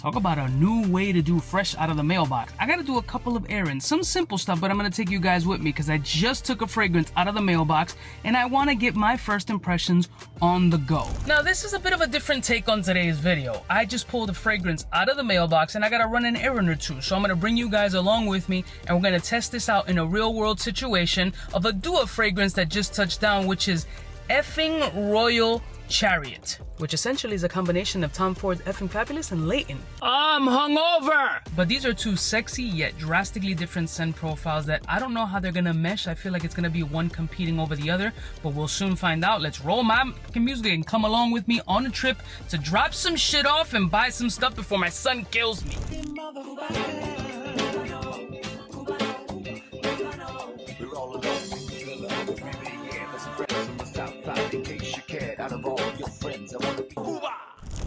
Talk about a new way to do fresh out of the mailbox. I gotta do a couple of errands, some simple stuff, but I'm gonna take you guys with me because I just took a fragrance out of the mailbox and I wanna get my first impressions on the go. Now this is a bit of a different take on today's video. I just pulled a fragrance out of the mailbox and I gotta run an errand or two. So I'm gonna bring you guys along with me and we're gonna test this out in a real world situation of a duo fragrance that just touched down, which is Effing Royal Chariot, which essentially is a combination of Tom Ford's Effing Fabulous and Layton. I'm hungover! But these are two sexy yet drastically different scent profiles that I don't know how they're gonna mesh. I feel like it's gonna be one competing over the other, but we'll soon find out. Let's roll my fucking music and come along with me on a trip to drop some shit off and buy some stuff before my son kills me.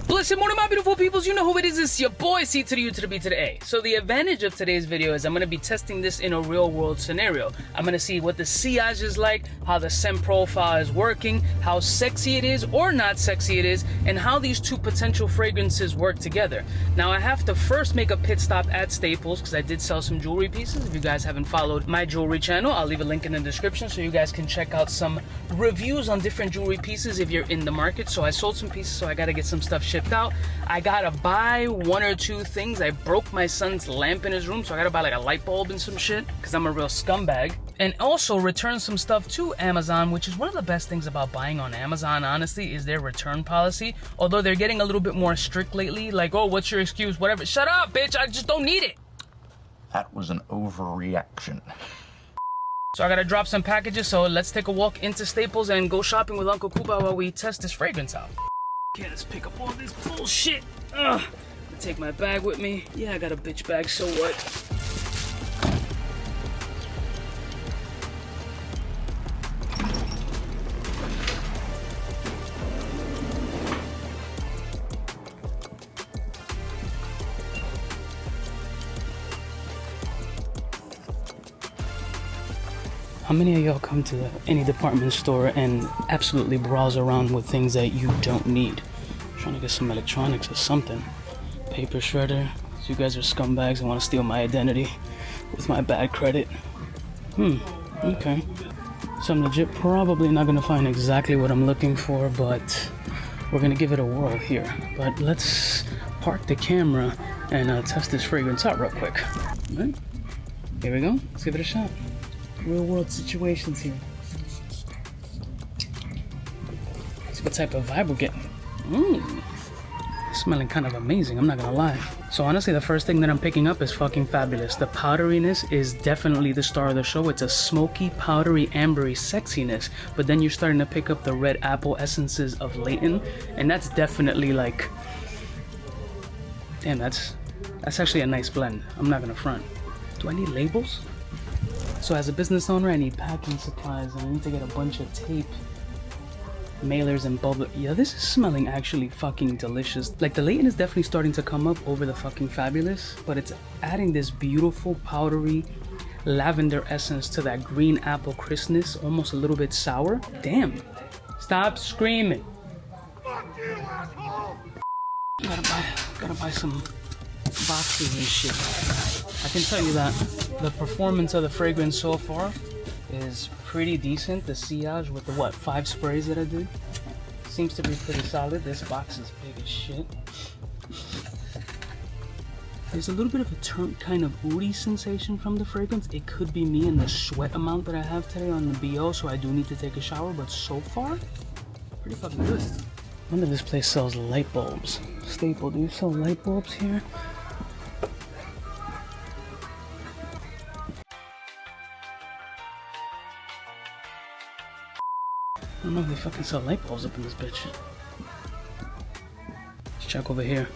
Blessed morning, my beautiful peoples. You know who it is. It's your boy C to the U to the B to the A. So the advantage of today's video is I'm going to be testing this in a real world scenario. I'm going to see what the sillage is like, how the scent profile is working, how sexy it is or not sexy it is, and how these two potential fragrances work together. Now I have to first make a pit stop at Staples because I did sell some jewelry pieces. If you guys haven't followed my jewelry channel, I'll leave a link in the description so you guys can check out some reviews on different jewelry pieces if you're in the market. So I sold some pieces, so I got to get some stuff shipped out. I gotta buy one or two things. I broke my son's lamp in his room, so I gotta buy like a light bulb and some shit because I'm a real scumbag. And also return some stuff to Amazon, which is one of the best things about buying on Amazon, honestly, is their return policy. Although they're getting a little bit more strict lately, like, oh, what's your excuse, whatever. Shut up, bitch, I just don't need it. That was an overreaction. So I gotta drop some packages, so let's take a walk into Staples and go shopping with Uncle Cuba while we test this fragrance out. Okay, let's pick up all this bullshit. Ugh. Take my bag with me. Yeah, I got a bitch bag, so what? How many of y'all come to any department store and absolutely browse around with things that you don't need? I'm trying to get some electronics or something. Paper shredder. So you guys are scumbags and want to steal my identity with my bad credit. Okay. So I'm legit probably not going to find exactly what I'm looking for, but we're going to give it a whirl here. But let's park the camera and test this fragrance out real quick. All right. Here we go. Let's give it a shot. Real world situations here. See what type of vibe we're getting. Smelling kind of amazing, I'm not gonna lie. So honestly, the first thing that I'm picking up is fucking fabulous. The powderiness is definitely the star of the show. It's a smoky, powdery, ambery sexiness, but then you're starting to pick up the red apple essences of Layton, and that's definitely like, damn, that's actually a nice blend. I'm not gonna front. Do I need labels? So as a business owner, I need packing supplies and I need to get a bunch of tape, mailers and bubble. Yeah, this is smelling actually fucking delicious. Like the Layton is definitely starting to come up over the fucking fabulous, but it's adding this beautiful powdery lavender essence to that green apple crispness, almost a little bit sour. Damn. Stop screaming. Fuck you, asshole. Gotta buy some boxes and shit. I can tell you that the performance of the fragrance so far is pretty decent. The sillage with the 5 sprays that I did seems to be pretty solid. This box is big as shit. There's a little bit of a kind of woody sensation from the fragrance. It could be me and the sweat amount that I have today on the BO, so I do need to take a shower, but so far, pretty fucking good. I wonder if this place sells light bulbs. Staple, do you sell light bulbs here? I don't know if they fucking sell light bulbs up in this bitch. Let's check over here.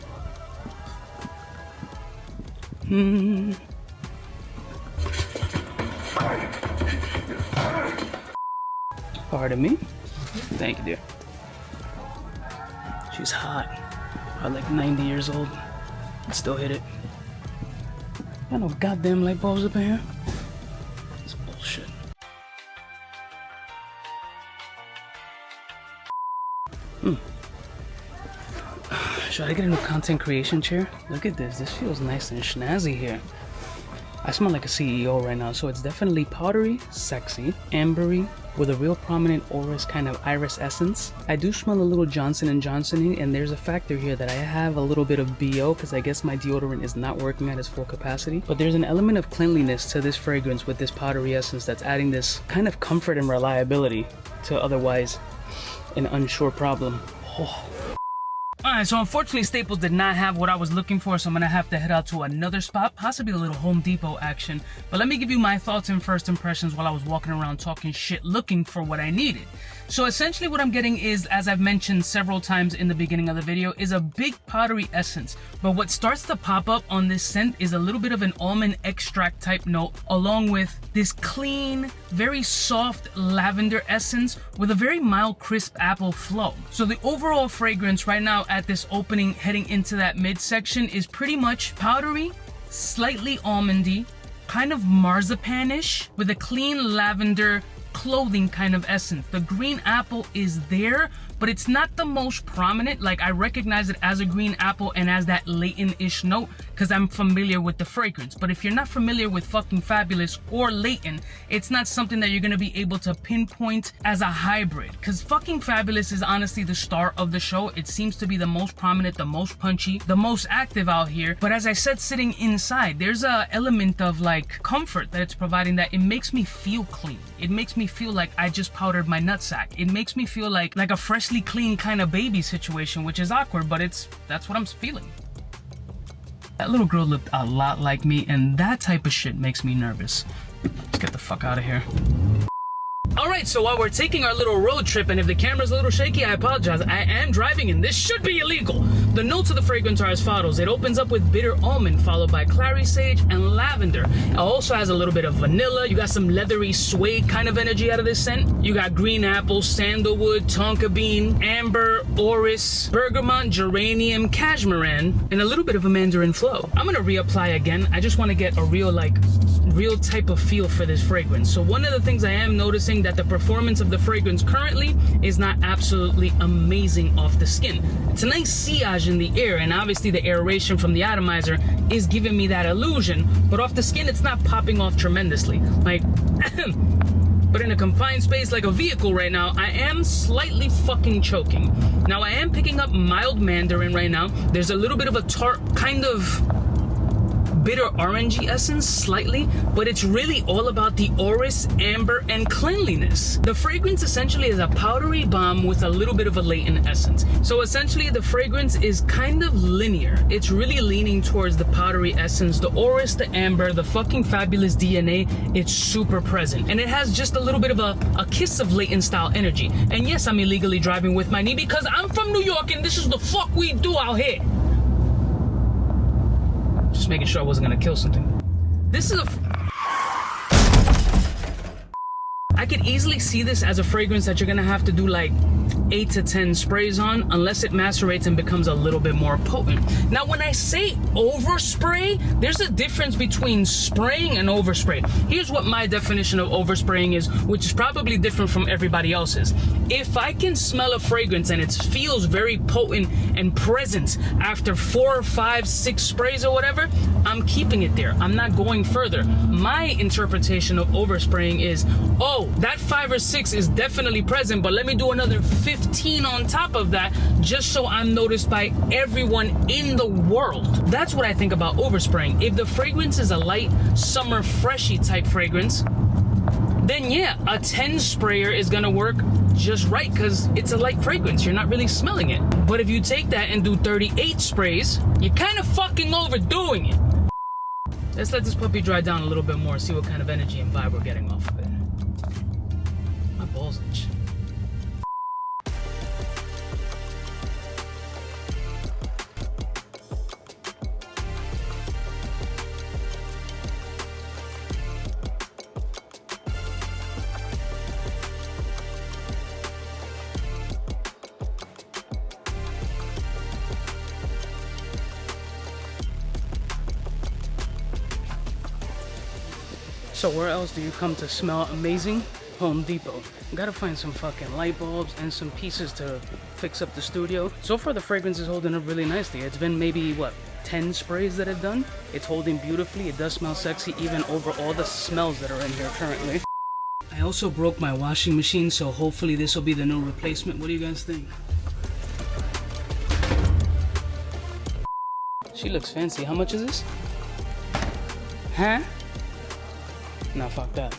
Pardon me? Thank you, dear. She's hot. I'm like 90 years old. I still hit it. Got no goddamn light bulbs up in here. It's bullshit. Should I get a new content creation chair? Look at this. This feels nice and snazzy here. I smell like a CEO right now, so it's definitely powdery, sexy, ambery, with a real prominent orris kind of iris essence. I do smell a little Johnson & Johnson-y, and there's a factor here that I have a little bit of BO because I guess my deodorant is not working at its full capacity. But there's an element of cleanliness to this fragrance with this powdery essence that's adding this kind of comfort and reliability to otherwise an unsure problem. Oh. Alright, so unfortunately Staples did not have what I was looking for, so I'm gonna have to head out to another spot, possibly a little Home Depot action. But let me give you my thoughts and first impressions while I was walking around talking shit looking for what I needed. So essentially what I'm getting is, as I've mentioned several times in the beginning of the video, is a big powdery essence. But what starts to pop up on this scent is a little bit of an almond extract type note, along with this clean, very soft lavender essence with a very mild crisp apple flow. So the overall fragrance right now at this opening heading into that midsection is pretty much powdery, slightly almondy, kind of marzipanish with a clean lavender clothing kind of essence. The green apple is there, but it's not the most prominent. Like, I recognize it as a green apple and as that Layton-ish note because I'm familiar with the fragrance. But if you're not familiar with fucking Fabulous or Layton, it's not something that you're gonna be able to pinpoint as a hybrid, because fucking Fabulous is honestly the star of the show. It seems to be the most prominent, the most punchy, the most active out here. But as I said, sitting inside, there's a element of like comfort that it's providing, that it makes me feel clean. It makes me feel like I just powdered my nutsack. It makes me feel like a freshly clean kind of baby situation, which is awkward, but that's what I'm feeling. That little girl looked a lot like me, and that type of shit makes me nervous. Let's get the fuck out of here. Alright, so while we're taking our little road trip, and if the camera's a little shaky, I apologize. I am driving and this should be illegal. The notes of the fragrance are as follows. It opens up with bitter almond, followed by clary sage and lavender. It also has a little bit of vanilla. You got some leathery suede kind of energy out of this scent. You got green apple, sandalwood, tonka bean, amber, orris, bergamot, geranium, cashmeran, and a little bit of a mandarin flow. I'm gonna reapply again. I just want to get a real type of feel for this fragrance. So one of the things I am noticing, that the performance of the fragrance currently is not absolutely amazing off the skin. It's a nice sillage in the air, and obviously the aeration from the atomizer is giving me that illusion, but off the skin it's not popping off tremendously. Like, but in a confined space like a vehicle right now, I am slightly fucking choking. Now I am picking up mild mandarin right now. There's a little bit of a tart, kind of bitter orangey essence slightly, but it's really all about the orris, amber, and cleanliness. The fragrance essentially is a powdery bomb with a little bit of a latent essence. So essentially the fragrance is kind of linear. It's really leaning towards the powdery essence, the orris, the amber, the fucking Fabulous DNA. It's super present, and it has just a little bit of a kiss of Layton style energy. And yes, I'm illegally driving with my knee because I'm from New York and this is the fuck we do out here. Just making sure I wasn't gonna kill something. This is I could easily see this as a fragrance that you're gonna have to do like 8 to 10 sprays on, unless it macerates and becomes a little bit more potent. Now, when I say overspray, there's a difference between spraying and overspray. Here's what my definition of overspraying is, which is probably different from everybody else's. If I can smell a fragrance and it feels very potent and present after 4 or 5, 6 sprays or whatever, I'm keeping it there. I'm not going further. My interpretation of overspraying is, oh, that 5 or 6 is definitely present, but let me do another 15 on top of that just so I'm noticed by everyone in the world. That's what I think about overspraying. If the fragrance is a light summer freshy type fragrance, then yeah, a 10 sprayer is gonna work just right because it's a light fragrance. You're not really smelling it. But if you take that and do 38 sprays, you're kind of fucking overdoing it. Let's let this puppy dry down a little bit more, see what kind of energy and vibe we're getting off of it. My balls itch. So where else do you come to smell amazing? Home Depot. Gotta find some fucking light bulbs and some pieces to fix up the studio. So far the fragrance is holding up really nicely. It's been maybe, what, 10 sprays that I've done. It's holding beautifully. It does smell sexy even over all the smells that are in here currently. I also broke my washing machine, so hopefully this will be the new replacement. What do you guys think? She looks fancy. How much is this? Huh? Nah, fuck that.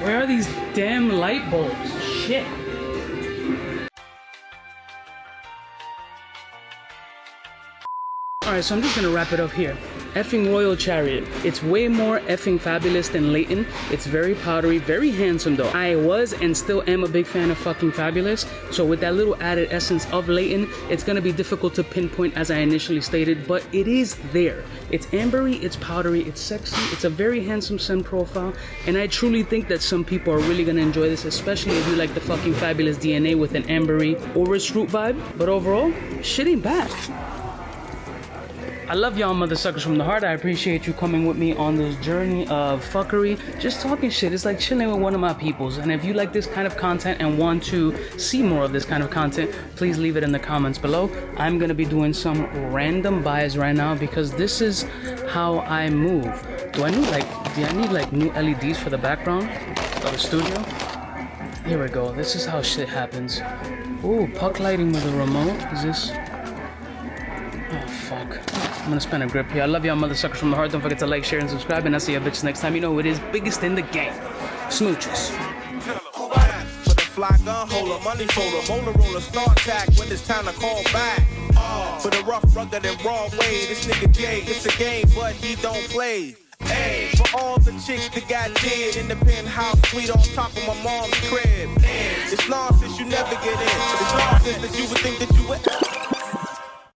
Where are these damn light bulbs? Shit. Alright, so I'm just gonna wrap it up here. Effing Royal Chariot. It's way more effing fabulous than Layton. It's very powdery, very handsome though. I was and still am a big fan of fucking Fabulous. So with that little added essence of Layton, it's gonna be difficult to pinpoint as I initially stated, but it is there. It's ambery, it's powdery, it's sexy, it's a very handsome scent profile, and I truly think that some people are really gonna enjoy this, especially if you like the fucking Fabulous DNA with an ambery orris root vibe. But overall, shit ain't bad. I love y'all mother suckers from the heart. I appreciate you coming with me on this journey of fuckery. Just talking shit. It's like chilling with one of my peoples. And if you like this kind of content and want to see more of this kind of content, please leave it in the comments below. I'm gonna be doing some random buys right now because this is how I move. Do I need like new LEDs for the background of the studio? Here we go. This is how shit happens. Ooh, puck lighting with a remote. Is this? Oh, fuck. I'm gonna spin a grip here. I love y'all mother suckers from the heart. Don't forget to like, share, and subscribe. And I'll see you bitches next time. You know who it is. Biggest in the game. Smooches. For the fly gun holder, money folder, Motorola start tack when it's time to call back. For the rough, rugged, and raw way, this nigga Jay, it's a game, but he don't play. Hey, for all the chicks that got dead in the penthouse suite on top of my mom's crib. It's nonsense you never get in. It's nonsense that you would think that you would.